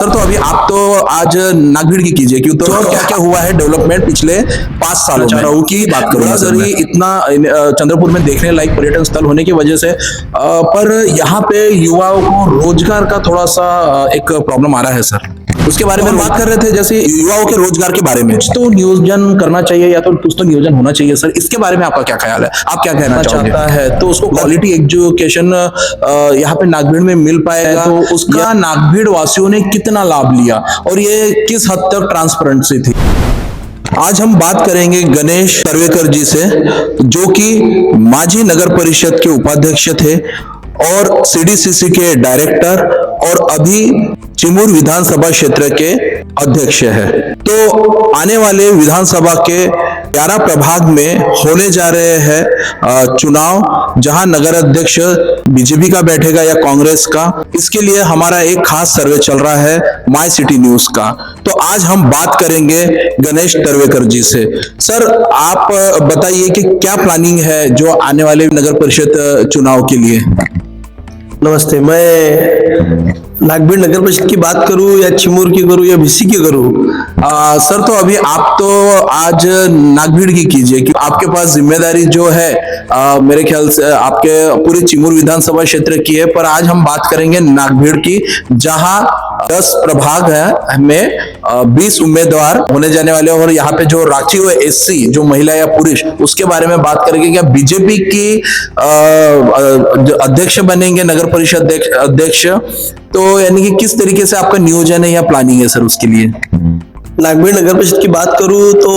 Sir तो अभी आप तो आज नागभीड़ की कीजिए क्यों, तो क्या क्या हुआ है डेवलपमेंट पिछले 5 सालों में रहू की बात करूंगा सर। ये इतना चंद्रपुर में देखने लायक पर्यटन स्थल होने की वजह से पर यहाँ पे युवाओं को रोजगार का थोड़ा सा एक प्रॉब्लम आ रहा है सर। उसके बारे में बात कर रहे थे, जैसे युवाओं के रोजगार के बारे में तो नियोजन करना चाहिए या तो कुछ तो नियोजन होना चाहिए सर। इसके बारे में आपका क्या ख्याल है, आप क्या कहना चाहता है? तो उसको क्वालिटी एजुकेशन यहाँ पे नागभीड़ में मिल पाएगा तो उसका नागभीड़ वासियों ने कितना लाभ लिया और ये किस हद तक ट्रांसपेरेंसी थी। आज हम बात करेंगे गणेश तर्वेकर जी से, जो कि मांझी नगर परिषद के उपाध्यक्ष थे और सीडीसीसी के डायरेक्टर और अभी चिमूर विधानसभा क्षेत्र के अध्यक्ष है। तो आने वाले विधानसभा के 11 प्रभाग में होने जा रहे हैं चुनाव, जहां नगर अध्यक्ष बीजेपी का बैठेगा या कांग्रेस का। इसके लिए हमारा एक खास सर्वे चल रहा है माय सिटी न्यूज का। तो आज हम बात करेंगे गणेश तर्वेकर जी से। सर आप बताइए कि क्या प्लानिंग है जो आने वाले नगर परिषद चुनाव के लिए। नमस्ते, मैं नागभीड़ नगर परिषद की बात करूं या चिमूर की करूं या भिसी की करूं? सर तो अभी आप तो आज नागभीड़ की कीजिए कि आपके पास जिम्मेदारी जो है मेरे ख्याल से आपके पूरे चिमूर विधानसभा क्षेत्र की है, पर आज हम बात करेंगे नागभीड़ की, जहां 10 प्रभाग है में 20 उम्मीदवार होने जाने वाले और यहाँ पे जो रांची हुए एससी जो महिला या पुरुष, उसके बारे में बात करेंगे। क्या बीजेपी की अध्यक्ष बनेंगे नगर परिषद अध्यक्ष, तो यानी कि किस तरीके से आपका नियोजन है या प्लानिंग है सर उसके लिए। नागभीड़ नगर परिषद की बात करूं तो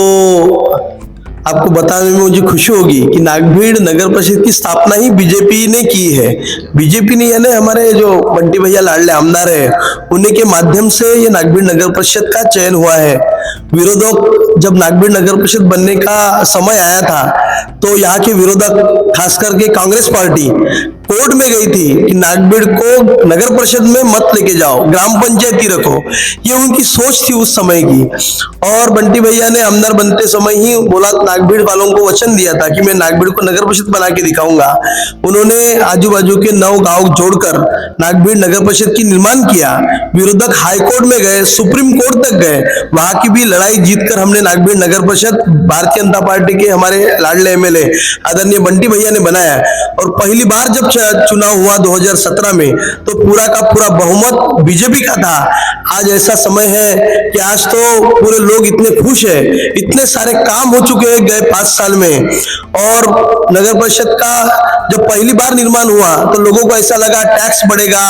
आपको बताने में मुझे खुशी होगी कि नागभीड़ नगर परिषद की स्थापना ही बीजेपी ने की है। बीजेपी ने, यानी हमारे जो बंटी भैया लाडले आमदार है, उन्हीं के माध्यम से ये नागभीड़ नगर परिषद का चयन हुआ है। विरोधक जब नागभीड़ नगर परिषद बनने का समय आया था तो यहाँ के विरोधक खास करके कांग्रेस पार्टी कोर्ट में गई थी कि नागभीड़ को नगर परिषद में मत लेके जाओ, ग्राम पंचायती रखो। ये उनकी सोच थी उस समय की। और बंटी भैया ने आमदार बनते समय ही बोला, नागभीड़ वालों को वचन दिया था कि मैं नागभीड़ को नगर परिषद बना के दिखाऊंगा। उन्होंने आजू बाजू के 9 गांव जोड़कर नागभीड़ नगर परिषद की निर्माण किया। विरोधक हाईकोर्ट में गए, सुप्रीम कोर्ट तक गए, वहां की भी लड़ाई जीतकर हमने नागभीड़ नगर परिषद भारतीय जनता पार्टी के हमारे लाडले एमएलए आदरणीय बंटी भैया ने बनाया। और पहली बार जब चुनाव हुआ 2017 में तो पूरा का पूरा बहुमत बीजेपी का था। आज ऐसा समय है कि आज तो पूरे लोग इतने खुश हैं, इतने सारे काम हो चुके हैं गए 5 साल में। और नगर परिषद का जब पहली बार निर्माण हुआ तो लोगों को ऐसा लगा टैक्स बढ़ेगा,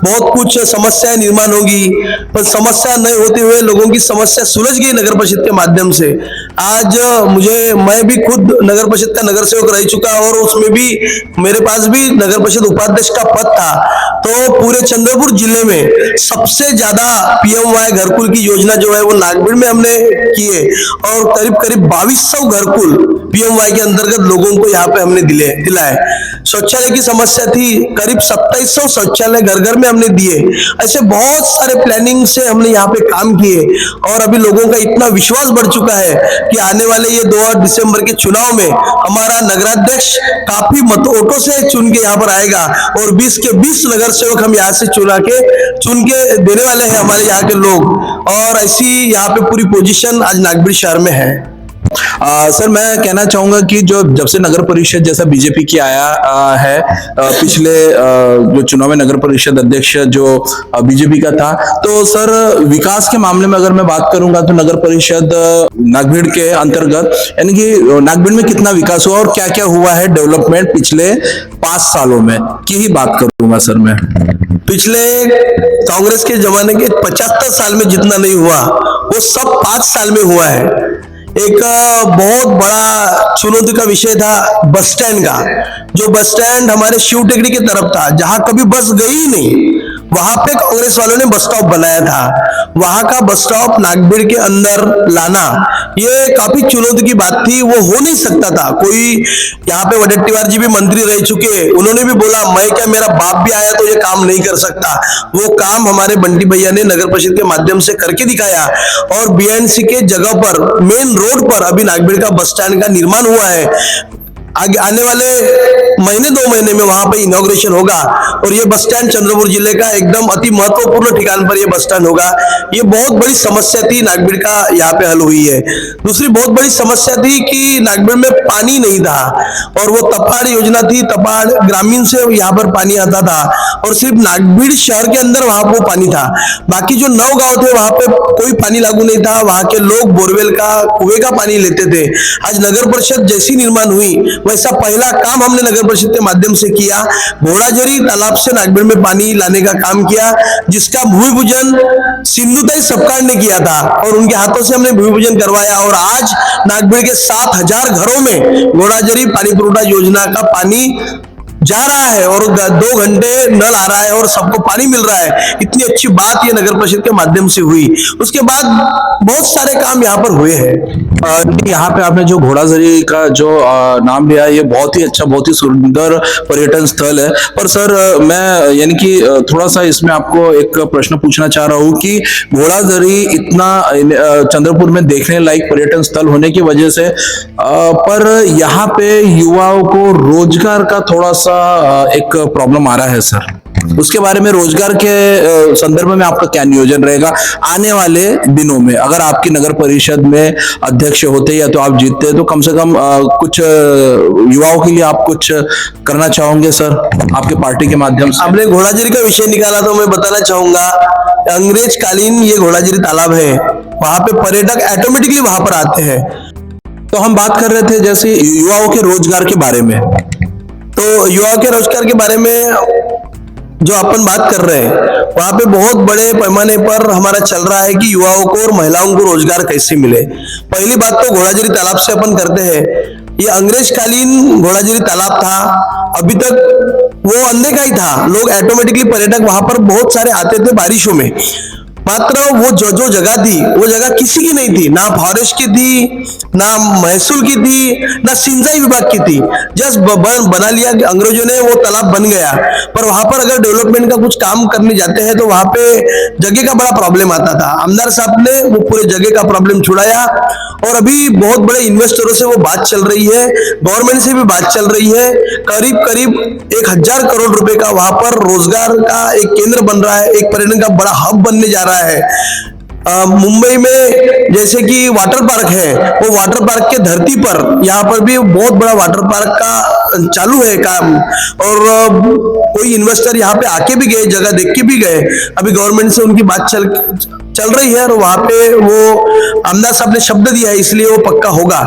बहुत कुछ समस्याएं निर्माण होगी, पर समस्या नहीं होते हुए लोगों की समस्या सुलझ गई नगर परिषद के माध्यम से। आज मैं भी खुद नगर परिषद का नगर सेवक रह चुका और उसमें भी मेरे पास भी नगर परिषद उपाध्यक्ष का पद था। तो पूरे चंद्रपुर जिले में सबसे ज्यादा पीएमवाई घरकुल की योजना जो है वो नागभीड़ में हमने की है और करीब करीब 2200 घरकुल पीएमवाई के अंतर्गत लोगों को यहाँ पे हमने दिलाए। शौचालय की समस्या थी, करीब 2700 शौचालय घर घर में हमने दिए। ऐसे बहुत सारे प्लानिंग से हमने यहाँ पे काम किए और अभी लोगों का इतना विश्वास बढ़ चुका है कि आने वाले ये 2 दिसंबर के चुनाव में हमारा नगराध्यक्ष काफी वोटों से चुन के यहाँ पर आएगा और 20 के 20 नगर सेवक हम यहाँ से चुन के देने वाले हैं हमारे यहाँ के लोग। और ऐसी यहाँ पे पूरी पोजीशन आज नागभीड़ शहर में है। सर मैं कहना चाहूंगा कि जब से नगर परिषद जैसा बीजेपी की आया है, पिछले जो चुनाव में नगर परिषद अध्यक्ष जो बीजेपी का था, तो सर विकास के मामले में अगर मैं बात करूंगा तो नगर परिषद नागभीड़ के अंतर्गत यानी कि नागभीड़ में कितना विकास हुआ और क्या क्या हुआ है डेवलपमेंट पिछले 5 सालों में की ही बात करूंगा सर मैं। पिछले कांग्रेस के जमाने के 75 साल में जितना नहीं हुआ वो सब 5 साल में हुआ है। एक बहुत बड़ा चुनौती का विषय था बस स्टैंड का। जो बस स्टैंड हमारे शिव टेकड़ी की तरफ था, जहां कभी बस गई ही नहीं, वहां पे कांग्रेस वालों ने बस स्टॉप बनाया था। वहां का बस स्टॉप नागभीड़ के अंदर लाना ये काफी चुनौती की बात थी, वो हो नहीं सकता था। कोई यहाँ पे वडेट्टीवार जी भी मंत्री रह चुके, उन्होंने भी बोला मैं क्या, मेरा बाप भी आया तो ये काम नहीं कर सकता। वो काम हमारे बंटी भैया ने नगर परिषद के माध्यम से करके दिखाया और बीएनसी के जगह पर मेन रोड पर अभी नागभीड़ का बस स्टैंड का निर्माण हुआ है। आगे आने वाले महीने 2 महीने में वहां पे इनॉग्रेशन होगा और ये बस स्टैंड चंद्रपुर जिले का एकदम अति महत्वपूर्ण ठिकान पर ये बस स्टैंड होगा। ये बहुत बड़ी समस्या थी नागभीड़ का, यहाँ पे हल हुई है। दूसरी बहुत बड़ी समस्या थी कि नागभीड़ में पानी नहीं था और वो तपाड़ योजना थी, तपाड़ ग्रामीण से यहाँ पर पानी आता था और सिर्फ नागभीड़ शहर के अंदर वहां पर पानी था, बाकी जो 9 गांव थे वहां पे कोई पानी लागू नहीं था। वहां के लोग बोरवेल का, कुएं का पानी लेते थे। आज नगर परिषद जैसी निर्माण हुई वैसा पहला काम हमने नगर परिषद के माध्यम से किया, घोड़ाझरी तालाब से नागभीड़ में पानी लाने का काम किया, जिसका भूमि पूजन सिंधुताई सपकाळ ने किया था और उनके हाथों से हमने भूमि पूजन करवाया और आज नागभीड़ के 7000 घरों में घोड़ाझरी पानी पुरवठा योजना का पानी जा रहा है और 2 घंटे नल आ रहा है और सबको पानी मिल रहा है। इतनी अच्छी बात ये नगर परिषद के माध्यम से हुई। उसके बाद बहुत सारे काम यहाँ पर हुए हैं। यहाँ पे आपने जो घोड़ाझरी का जो नाम लिया, ये बहुत ही अच्छा, बहुत ही सुंदर पर्यटन स्थल है। पर सर मैं यानी कि थोड़ा सा इसमें आपको एक प्रश्न पूछना चाह रहा हूँ कि घोड़ाझरी इतना चंद्रपुर में देखने लायक पर्यटन स्थल होने की वजह से पर यहाँ पे युवाओं को रोजगार का थोड़ा सा एक प्रॉब्लम आ रहा है सर, उसके बारे में रोजगार के संदर्भ में आपका क्या नियोजन रहेगा आने वाले दिनों में? अगर आपकी नगर परिषद में अध्यक्ष होते या तो आप जीतते तो कम से कम कुछ युवाओं के लिए आप कुछ करना चाहोगे सर आपके पार्टी के माध्यम से? आपने घोड़ाझरी का विषय निकाला तो मैं बताना चाहूंगा, अंग्रेज कालीन ये घोड़ाझरी तालाब है, वहां पे पर्यटक ऑटोमेटिकली वहां पर आते हैं। तो हम बात कर रहे थे जैसे युवाओं के रोजगार के बारे में, तो युवाओं के रोजगार के बारे में जो अपन बात कर रहे हैं वहां पे बहुत बड़े पैमाने पर हमारा चल रहा है कि युवाओं को और महिलाओं को रोजगार कैसे मिले। पहली बात तो घोड़ाझरी तालाब से अपन करते हैं। ये अंग्रेज कालीन घोड़ाझरी तालाब था, अभी तक वो अंधे का ही था, लोग ऑटोमेटिकली पर्यटक वहां पर बहुत सारे आते थे बारिशों में। मात्र वो जो जगह थी वो जगह किसी की नहीं थी, ना फॉरेस्ट की थी, ना महसूल की थी, ना सिंचाई विभाग की थी। जस्ट बना लिया कि अंग्रेजों ने, वो तालाब बन गया। पर वहां पर अगर डेवलपमेंट का कुछ काम करने जाते हैं तो वहां पे जगह का बड़ा प्रॉब्लम आता था। आमदार साहब ने वो पूरे जगह का प्रॉब्लम छुड़ाया और अभी बहुत बड़े इन्वेस्टरों से वो बात चल रही है, गवर्नमेंट से भी बात चल रही है। करीब करीब 1000 करोड़ रुपए का वहां पर रोजगार का एक केंद्र बन रहा है, एक पर्यटन का बड़ा हब बनने जा रहा है। मुंबई में जैसे कि वाटर पार्क है, वो वाटर पार्क के धरती पर यहाँ पर भी बहुत बड़ा वाटर पार्क का चालू है काम और कोई इन्वेस्टर यहाँ पे आके भी गए, जगह देख के भी गए। अभी गवर्नमेंट से उनकी बात चल रही है और वहां पे वो आमदार साहब ने शब्द दिया है, इसलिए वो पक्का होगा।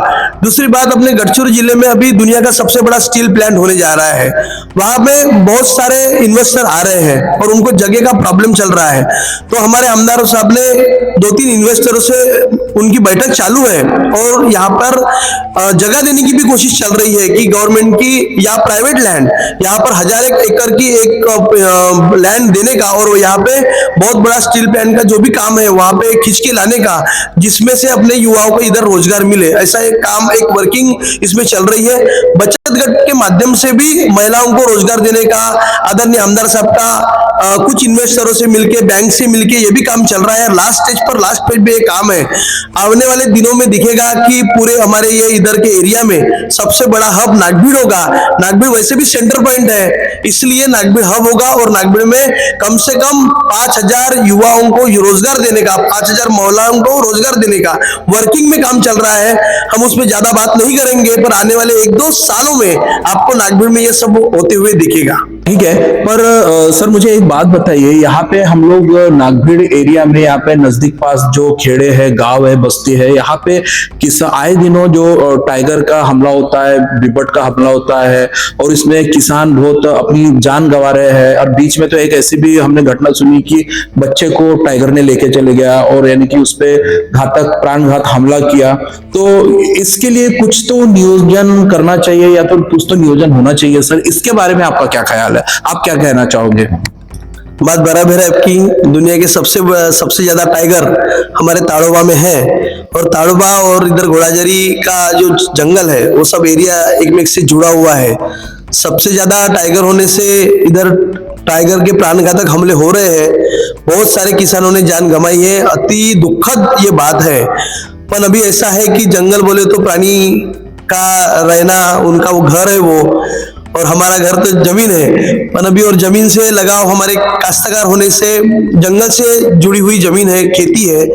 दूसरी बात, अपने गढ़चिरौली जिले में अभी दुनिया का सबसे बड़ा स्टील प्लांट होने जा रहा है। वहां पे बहुत सारे इन्वेस्टर आ रहे हैं और उनको जगह का प्रॉब्लम चल रहा है। तो हमारे आमदार साहब ने 2-3 इन्वेस्टरों से उनकी बैठक चालू है और यहाँ पर जगह देने की भी कोशिश चल रही है कि गवर्नमेंट की या प्राइवेट लैंड, यहाँ पर 1000 एकड़ की एक लैंड देने का और यहाँ पे बहुत बड़ा स्टील प्लांट का जो भी काम है वहां पे खींच के लाने का, जिसमें से अपने युवाओं को इधर रोजगार मिले। ऐसा एक काम, एक वर्किंग इसमें चल रही है। बचत गट के माध्यम से भी महिलाओं को रोजगार देने का आदरणीय आमदार साहब का कुछ इन्वेस्टरों से मिलके, बैंक से मिलके ये भी काम चल रहा है। लास्ट पेज पे ये काम है। आने वाले दिनों में दिखेगा कि पूरे हमारे ये इधर के एरिया में सबसे बड़ा हब नागभीड़ होगा। नागभीड़ वैसे भी सेंटर पॉइंट है, इसलिए नागभीड़ हब होगा और नागभीड़ में कम से कम 5000 युवाओं को रोजगार देने का, 5000 महिलाओं को रोजगार देने का वर्किंग में काम चल रहा है। हम उसमें ज्यादा बात नहीं करेंगे, पर आने वाले 1-2 सालों में आपको नागभीड़ में ये सब होते हुए दिखेगा। ठीक है, पर सर मुझे एक बात बताइए, यहाँ पे हम लोग नागभीड़ एरिया में, यहाँ पे नजदीक पास जो खेड़े है, गांव है, बस्ती है, यहाँ पे आए दिनों जो टाइगर का हमला होता है, बिबट का हमला होता है और इसमें किसान बहुत अपनी जान गंवा रहे हैं। और बीच में तो एक ऐसी भी हमने घटना सुनी कि बच्चे को टाइगर ने लेके चले गया और यानी कि उस पे घातक, प्राणघात हमला किया। तो इसके लिए कुछ तो नियोजन करना चाहिए या तो कुछ तो नियोजन होना चाहिए सर, इसके बारे में आपका क्या ख्याल है? आप क्या कहना चाहोगे? बात बराबर है आपकी। दुनिया के सबसे ज्यादा टाइगर हमारे ताड़ोबा में है और ताड़ोबा और इधर घोड़ाझरी का जो जंगल है वो सब एरिया एक में से जुड़ा हुआ है। सबसे ज्यादा टाइगर होने से इधर टाइगर के प्राणघातक हमले हो रहे हैं, बहुत सारे किसानों ने जान गंवाई है। अति दुखद ये बात है। पर अभी ऐसा है कि जंगल बोले तो प्राणी का रहना, उनका वो घर है वो, और हमारा घर तो जमीन है, पर अभी और जमीन से लगाव हमारे काश्तकार होने से, जंगल से जुड़ी हुई जमीन है, खेती है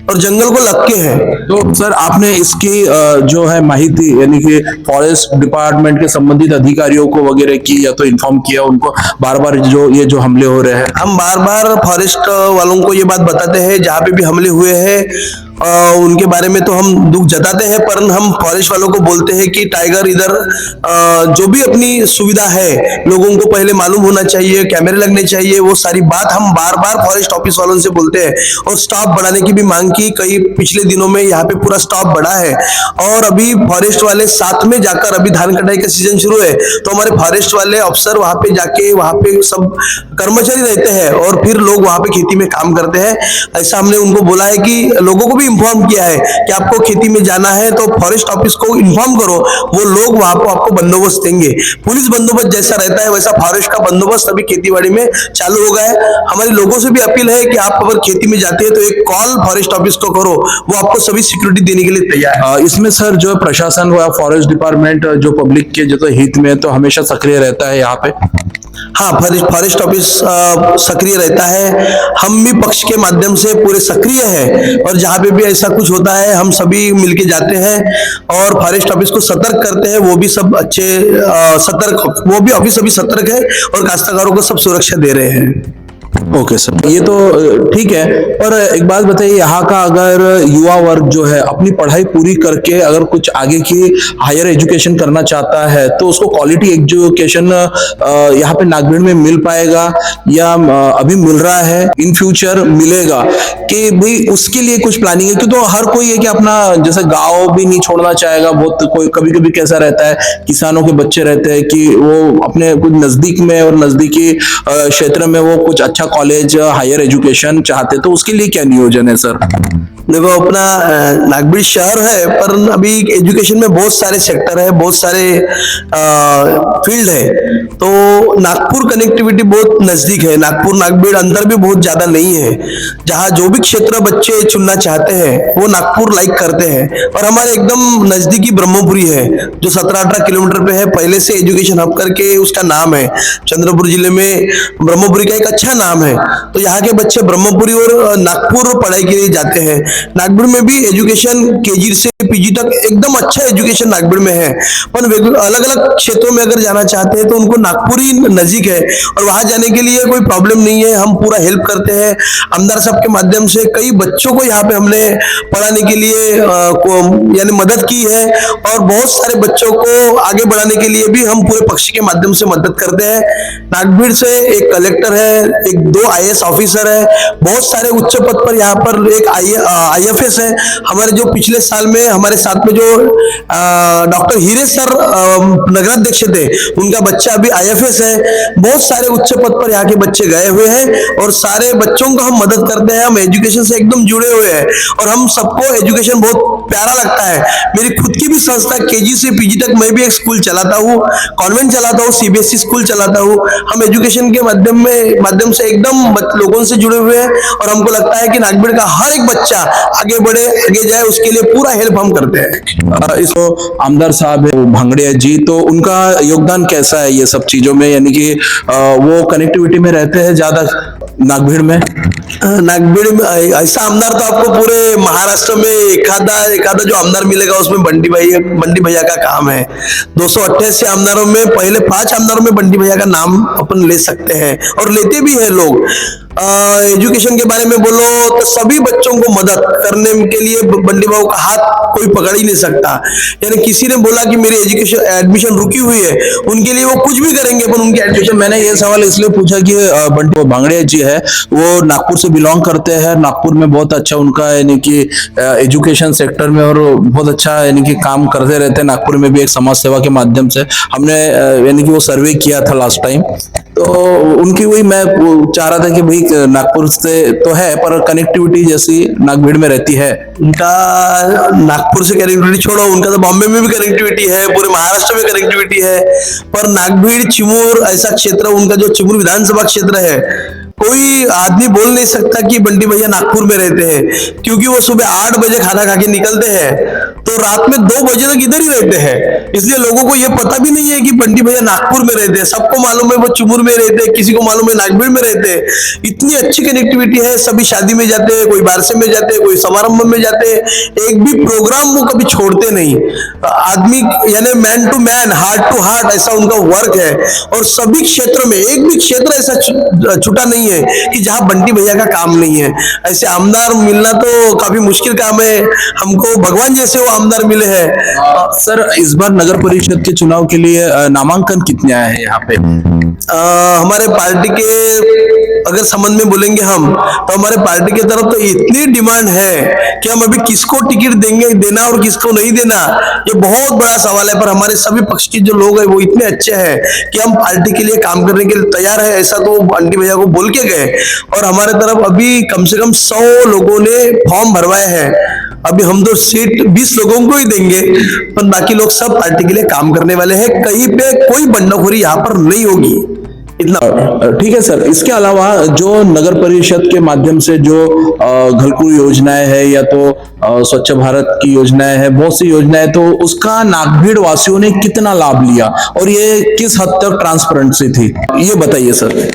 और जंगल को लग के है। तो सर आपने इसकी जो है माहिती यानी कि फॉरेस्ट डिपार्टमेंट के संबंधित अधिकारियों को वगैरह की या तो इन्फॉर्म किया उनको बार बार जो हमले हो रहे हैं? हम बार बार फॉरेस्ट वालों को ये बात बताते हैं, जहाँ पे भी हमले हुए हैं उनके बारे में तो हम दुख जताते हैं, पर हम फॉरेस्ट वालों को बोलते हैं कि टाइगर इधर जो भी अपनी सुविधा है लोगों को पहले मालूम होना चाहिए, कैमरे लगने चाहिए, वो सारी बात हम बार बार फॉरेस्ट ऑफिस वालों से बोलते हैं। और स्टॉप बढ़ाने की भी मांग की, कई पिछले दिनों में यहाँ पे पूरा स्टॉप बढ़ा है, और अभी फॉरेस्ट वाले साथ में जाकर, अभी धान कटाई का सीजन शुरू है तो हमारे फॉरेस्ट वाले अफसर वहां पे जाके, वहां पे सब कर्मचारी रहते हैं और फिर लोग वहां पे खेती में काम करते हैं। ऐसा हमने उनको बोला है कि लोगों को भी इन्फॉर्म किया है कि आपको खेती में जाना है तो फॉरेस्ट ऑफिस को इन्फॉर्म करो, वो लोग वहां पर आपको बंदोबस्त देंगे। पुलिस बंदोबस्त जैसा रहता है वैसा फॉरेस्ट का बंदोबस्त अभी खेतीबाड़ी में चालू हो गया है। हमारी लोगों से भी अपील है कि आप अगर खेती में जाते हैं तो एक कॉल फॉरेस्ट ऑफिस को करो, वो आपको सभी सिक्योरिटी देने के लिए तैयार है। इसमें सर जो प्रशासन हुआ, फॉरेस्ट डिपार्टमेंट जो पब्लिक के जो तो हित में तो हमेशा सक्रिय रहता है यहाँ पे। हाँ, फॉरेस्ट ऑफिस सक्रिय रहता है, हम भी पक्ष के माध्यम से पूरे सक्रिय हैं, और जहाँ पे भी ऐसा कुछ होता है हम सभी मिलके जाते हैं और फॉरेस्ट ऑफिस को सतर्क करते हैं। वो भी सब अच्छे सतर्क, वो भी ऑफिस अभी सतर्क है और काश्तकारों को सब सुरक्षा दे रहे हैं। ओके सर, ये तो ठीक है, पर एक बात बताइए, यहाँ का अगर युवा वर्ग जो है अपनी पढ़ाई पूरी करके अगर कुछ आगे की हायर एजुकेशन करना चाहता है तो उसको क्वालिटी एजुकेशन यहाँ पे नागभीड़ में मिल पाएगा या अभी मिल रहा है, इन फ्यूचर मिलेगा कि भाई उसके लिए कुछ प्लानिंग है? क्यों तो हर कोई है कि अपना जैसे गाँव भी नहीं छोड़ना चाहेगा, बहुत कोई कभी कभी कैसा रहता है, किसानों के बच्चे रहते हैं कि वो अपने कुछ नजदीक में और नजदीकी क्षेत्र में वो कुछ अच्छा कॉलेज हायर एजुकेशन चाहते, तो उसके लिए क्या नियोजन है सर? देखो, अपना नागभीड़ शहर है पर अभी एजुकेशन में बहुत सारे सेक्टर है, बहुत सारे फील्ड है, तो नागपुर कनेक्टिविटी बहुत नजदीक है। नागपुर नागभीड़ अंतर भी बहुत ज्यादा नहीं है, जहाँ जो भी क्षेत्र बच्चे चुनना चाहते हैं वो नागपुर लाइक करते हैं। और हमारे एकदम नजदीकी ब्रह्मपुरी है जो 17-18 किलोमीटर पे है, पहले से एजुकेशन हब करके उसका नाम है। चंद्रपुर जिले में ब्रह्मपुरी का एक अच्छा नाम है, तो यहाँ के बच्चे ब्रह्मपुरी और नागपुर पढ़ाई के लिए जाते हैं। नागभीड़ में भी एजुकेशन केजी से पीजी तक एकदम अच्छा एजुकेशन नागभीड़ में है, पर अलग अलग क्षेत्रों में अगर जाना चाहते हैं तो उनको नागपुर ही नजदीक है और वहां जाने के लिए कोई प्रॉब्लम नहीं है। हम पूरा हेल्प करते हैं आमदार साहब के माध्यम से, कई बच्चों को यहाँ पे हमने पढ़ाने के लिए यानी मदद की है, और बहुत सारे बच्चों को आगे बढ़ाने के लिए भी हम पूरे पक्ष के माध्यम से मदद करते हैं। नागभीड़ से एक कलेक्टर है, एक 2 IAS ऑफिसर है, बहुत सारे उच्च पद पर यहाँ पर एक IFS है। हमारे जो पिछले साल में हमारे साथ में जो डॉक्टर हीरे सर नगराध्यक्ष थे, उनका बच्चा अभी IFS है। बहुत सारे उच्च पद पर यहाँ के बच्चे गए हुए हैं और सारे बच्चों को हम मदद करते हैं। हम एजुकेशन से एकदम जुड़े हुए हैं और हम सबको एजुकेशन बहुत प्यारा लगता है। मेरी खुद की भी संस्था KG से PG तक मैं भी एक स्कूल चलाता हूँ, कॉन्वेंट चलाता हूँ, CBSE स्कूल चलाता हूँ। हम एजुकेशन के माध्यम से एकदम लोगों से जुड़े हुए हैं और हमको लगता है कि नागभीड़ का हर एक बच्चा आगे बढ़े, आगे जाए, उसके लिए पूरा हेल्प हम करते हैं। इसको आमदार साहब है भांगड़िया जी, तो उनका योगदान कैसा है ये सब चीजों में, यानी कि वो कनेक्टिविटी में रहते हैं ज्यादा नागभीड़ में? नागभीड़ में ऐसा आमदार तो आपको पूरे महाराष्ट्र में एखादा जो आमदार मिलेगा उसमें बंटी भैया का काम है। 288 आमदारों में पहले 5 आमदारों में बंटी भैया का नाम अपन ले सकते हैं और लेते भी हैं लोग। एजुकेशन के बारे में बोलो तो सभी बच्चों को मदद करने के लिए बंटी बाबू का हाथ कोई पकड़ ही नहीं सकता। यानी किसी ने बोला कि मेरी एडमिशन रुकी हुई है, उनके लिए वो कुछ भी करेंगे, पर उनकी एडमिशन। मैंने ये सवाल इसलिए पूछा कि बंटी भांगड़िया जी है, वो नागपुर से बिलोंग करते हैं, नागपुर में बहुत अच्छा उनका यानी कि एजुकेशन सेक्टर में और बहुत अच्छा यानी कि काम करते रहते हैं। नागपुर में भी एक समाज सेवा के माध्यम से हमने यानी कि वो सर्वे किया था लास्ट टाइम, तो उनकी वही मैं चाह रहा था कि भाई नागपुर से तो है पर कनेक्टिविटी जैसी नागभीड़ में रहती है। उनका नागपुर से कनेक्टिविटी छोड़ो, उनका तो बॉम्बे में भी कनेक्टिविटी है, पूरे महाराष्ट्र में कनेक्टिविटी है, पर नागभीड़ चिमूर ऐसा क्षेत्र, उनका जो चिमूर विधानसभा क्षेत्र है कोई आदमी बोल नहीं सकता कि बंटी भैया नागपुर में रहते हैं, क्योंकि वो सुबह 8 बजे खाना खा के निकलते हैं तो रात में 2 बजे तक इधर ही रहते हैं। इसलिए लोगों को ये पता भी नहीं है कि बंटी भैया नागपुर में रहते हैं। सबको मालूम है वो चुमुर में रहते हैं, किसी को मालूम है नागभीड़ में रहते हैं। इतनी अच्छी कनेक्टिविटी है, सभी शादी में जाते हैं, कोई बारसे में जाते हैं, कोई समारंभ में जाते हैं, एक भी प्रोग्राम वो कभी छोड़ते नहीं। आदमी यानी man to man, heart to heart, ऐसा उनका वर्क है। और सभी क्षेत्र में एक भी क्षेत्र ऐसा छूटा नहीं है कि जहां बंटी भैया का काम नहीं है। ऐसे आमदार मिलना तो काफी मुश्किल काम है, हमको भगवान जैसे वो आमदार मिले हैं। सर, इस बार नगर परिषद के चुनाव के लिए नामांकन कितने आए हैं यहाँ पे? हमारे पार्टी के अगर संबंध में बोलेंगे हम, तो हमारे पार्टी की तरफ तो इतनी डिमांड है कि हम अभी किसको टिकट देंगे, देना और किसको नहीं देना, ये बहुत बड़ा सवाल है। पर हमारे सभी पक्ष के जो लोग हैं वो इतने अच्छे हैं कि हम पार्टी के लिए काम करने के लिए तैयार है, ऐसा तो बंटी भैया को बोल के गए। और हमारे तरफ अभी कम से कम 100 लोगों ने फॉर्म भरवाए हैं। अभी हम तो सीट 20 लोगों को ही देंगे, पर बाकी लोग सब पार्टी के लिए काम करने वाले हैं। कहीं पे कोई बंडाखोरी यहाँ पर नहीं होगी, इतना। ठीक है सर, इसके अलावा जो नगर परिषद के माध्यम से जो घरकुल योजनाएं है या तो स्वच्छ भारत की योजनाएं है, बहुत सी योजनाएं, तो उसका नागभीड़ वासियों ने कितना लाभ लिया और ये किस हद तक ट्रांसपेरेंसी थी, ये बताइए सर।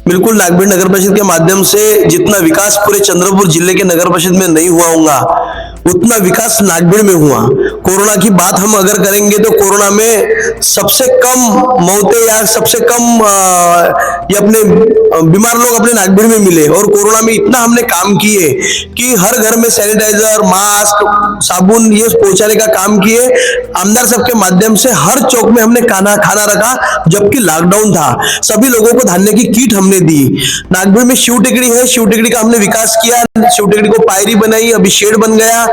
बिल्कुल, नागभीड़ नगर परिषद के माध्यम से जितना विकास पूरे चंद्रपुर जिले के नगर परिषद में नहीं हुआ होगा, उतना विकास नागभीड़ में हुआ। कोरोना की बात हम अगर करेंगे तो कोरोना में सबसे कम मौतें या सबसे कम ये अपने बीमार लोग अपने नागभीड़ में मिले। और कोरोना में इतना हमने काम किए कि हर घर में सैनिटाइजर, मास्क, साबुन ये पहुंचाने का काम किए। आमदार साहब के माध्यम से हर चौक में हमने खाना रखा, जबकि लॉकडाउन था। सभी लोगों को धान्य की किट हमने दी। नागभीड़ में शिव टेकड़ी है, शिव टेकड़ी का हमने विकास किया। शिव टेकड़ी को पायरी बनाई, अभी शेड बन गया।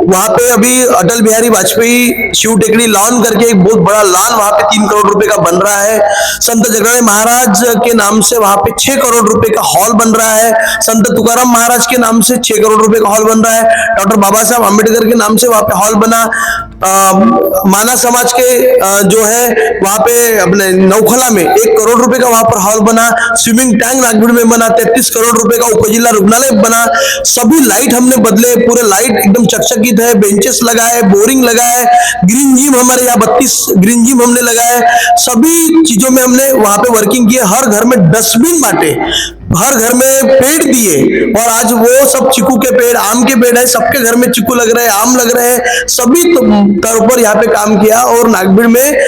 वहां पे अभी अटल बिहारी वाजपेयी शिव टेकड़ी लॉन करके एक बहुत बड़ा लॉन वहां पे 3 करोड़ रुपए का बन रहा है। संत जगन्नाथ महाराज के नाम से वहां पे 6 करोड़ रुपए का हॉल बन रहा है। संत तुकाराम महाराज के नाम से 6 करोड़ रुपए का हॉल बन रहा है। डॉक्टर बाबा साहब अम्बेडकर के नाम से वहां पे हॉल बना। माना समाज के जो है वहां पे अपने नौखला में 1 करोड़ रुपए का वहां पर हॉल बना। स्विमिंग टैंक नागभीड़ में बना। 33 करोड़ रुपए का उपजिला रुग्णालय बना। सभी लाइट हमने बदले, पूरे लाइट एकदम चकचकित है। बेंचेस लगाए, बोरिंग लगाए, ग्रीन जिम हमारे यहाँ 32 ग्रीन जिम हमने लगाए। सभी चीजों में हमने वहां पे वर्किंग किए। हर घर में डस्टबिन बांटे, हर घर में पेड़ दिए। और आज वो सब चीकू के पेड़, आम के पेड़ है, सबके घर में चीकू लग रहे हैं, आम लग रहे हैं। सभी तौर पर यहाँ पे काम किया। और नागभीड़ में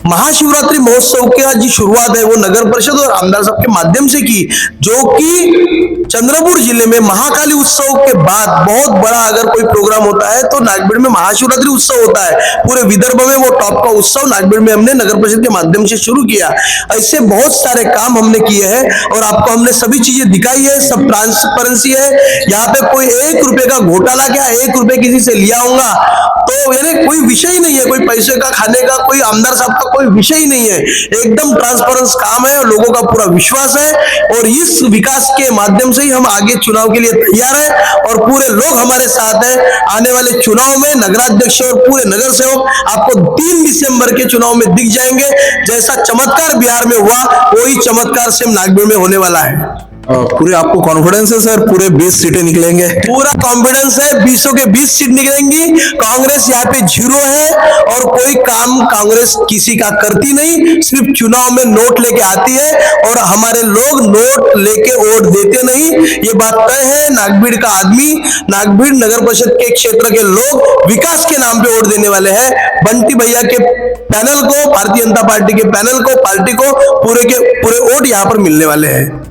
महाशिवरात्रि महोत्सव की जो शुरुआत है वो नगर परिषद और आमदार साहब के माध्यम से की, जो कि चंद्रपुर जिले में महाकाली उत्सव के बाद बहुत बड़ा अगर कोई प्रोग्राम होता है तो नागभीड़ में महाशिवरात्रि उत्सव होता है। पूरे विदर्भ में वो टॉप का उत्सव नागभीड़ में हमने नगर परिषद के माध्यम से शुरू किया। ऐसे बहुत सारे काम हमने किए हैं और आपको हमने सभी चीजें दिखाई है। सब ट्रांसपेरेंसी है। यहाँ पे कोई 1 रुपए का घोटाला क्या 1 रुपए किसी से लिया होगा तो यानी कोई विषय ही नहीं है। कोई पैसे का, खाने का, कोई आमदार साहब का कोई विषय ही नहीं है। एकदम ट्रांसपेरेंस काम है और लोगों का पूरा विश्वास है। और इस विकास के माध्यम से ही हम आगे चुनाव के लिए तैयार है और पूरे लोग हमारे साथ हैं। आने वाले चुनाव में नगराध्यक्ष और पूरे नगर सेवक आपको 3 दिसंबर के चुनाव में दिख जाएंगे। जैसा चमत्कार बिहार में हुआ वही चमत्कार सेम नागभीड़ में होने वाला है। पूरे आपको कॉन्फिडेंस है सर, पूरे 20 सीटें निकलेंगे? पूरा कॉन्फिडेंस है, 20 के 20 सीट निकलेंगी। कांग्रेस यहाँ पे 0 है और कोई काम कांग्रेस किसी का करती नहीं, सिर्फ चुनाव में नोट लेके आती है और हमारे लोग नोट लेके वोट देते नहीं। ये बात तय है। नागभीड़ का आदमी, नागभीड़ नगर परिषद के क्षेत्र के लोग विकास के नाम पे वोट देने वाले हैं। बंटी भैया के पैनल को, भारतीय जनता पार्टी के पैनल को, पार्टी को पूरे के पूरे वोट यहाँ पर मिलने वाले हैं।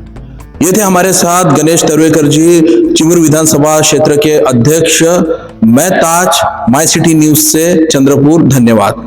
ये थे हमारे साथ गणेश तर्वेकर जी, चिमूर विधानसभा क्षेत्र के अध्यक्ष। मैं ताज, माई सिटी न्यूज से चंद्रपुर। धन्यवाद।